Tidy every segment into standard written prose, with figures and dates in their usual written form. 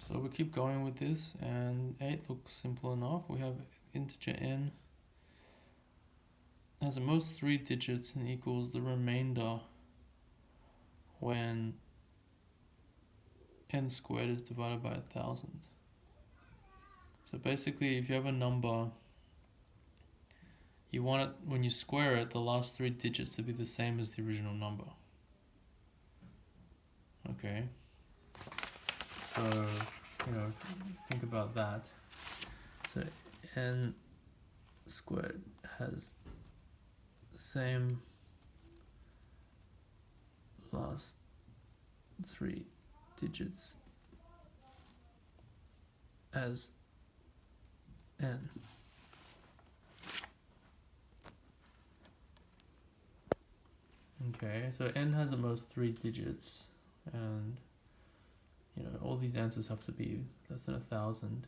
So we keep going with this, and 8 looks simple enough. We have integer n has at most 3 digits and equals the remainder when n squared is divided by 1000. So basically, if you have a number, you want it, when you square it, the last 3 digits to be the same as the original number. Okay, so, think about that. So n squared has the same last 3 digits as n. Okay, so n has at most 3 digits, and all these answers have to be less than 1000.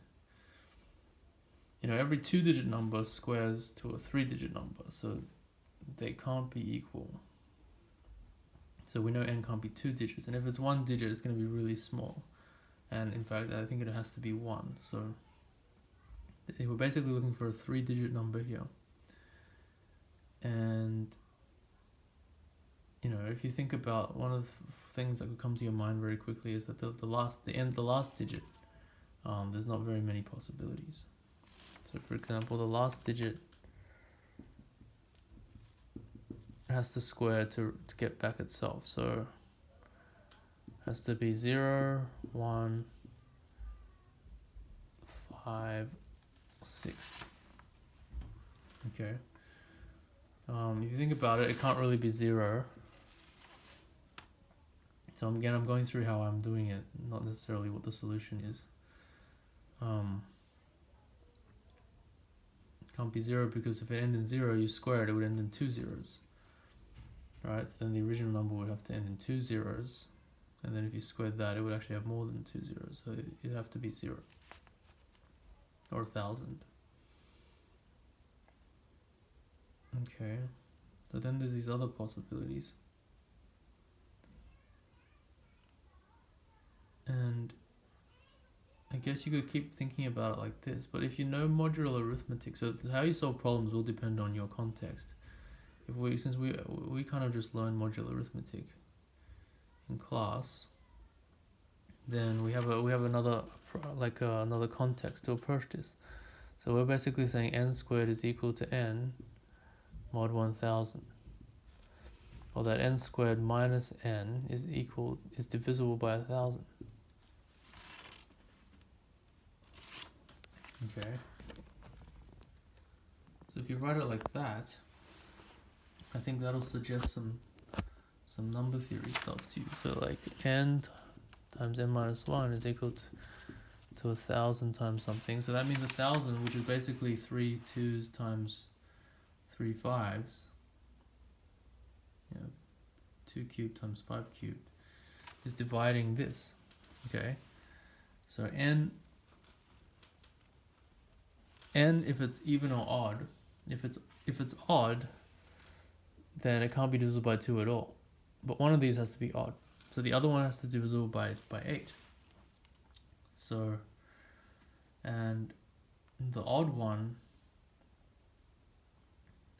Every 2-digit number squares to a 3-digit number, so they can't be equal. So we know n can't be 2 digits, and if it's 1 digit, it's going to be really small. And in fact, I think it has to be 1. So we're basically looking for a 3-digit number here. And if you think about, one of the things that could come to your mind very quickly is that the last digit, there's not very many possibilities. So for example, the last digit has to square to get back itself. So it has to be 0, 1, 5, 6. Okay. If you think about it, it can't really be 0. So again, I'm going through how I'm doing it, not necessarily what the solution is. It can't be 0 because if it ended in 0, you square it, it would end in 2 zeros. Right, so then the original number would have to end in 2 zeros. And then if you squared that, it would actually have more than 2 zeros. So it'd have to be 0. Or 1000. Okay. So then there's these other possibilities. And I guess you could keep thinking about it like this. But if you know modular arithmetic, so how you solve problems will depend on your context. Since we kind of just learned modular arithmetic in class, then we have another another context to approach this. So we're basically saying n squared is equal to n mod 1000, or that n squared minus n is divisible by 1000. Okay. So if you write it like that, I think that'll suggest some number theory stuff to you. So like n times n minus 1 is equal to 1000 times something. So that means 1000, which is basically 3 2s times 3 5s. 2 cubed times 5 cubed is dividing this. Okay. So n, if it's even or odd, if it's odd, then it can't be divisible by 2 at all. But one of these has to be odd. So the other one has to be divisible by 8. So, and the odd one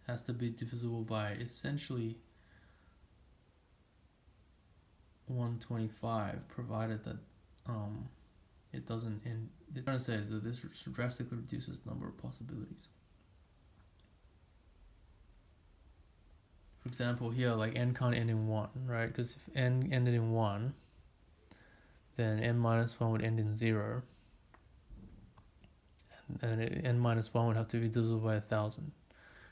has to be divisible by essentially 125, provided that it doesn't end. What I'm trying to say is that this drastically reduces the number of possibilities. For example, here, like n can't end in 1, right? Because if n ended in 1, then n minus 1 would end in 0. And n minus 1 would have to be divisible by 1000.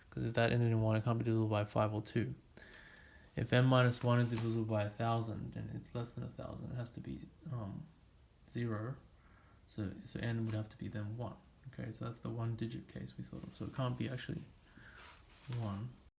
Because if that ended in 1, it can't be divisible by 5 or 2. If n minus 1 is divisible by 1000, then it's less than 1000. It has to be 0. So n would have to be then 1. Okay, so that's the 1-digit case we thought of. So it can't be actually 1.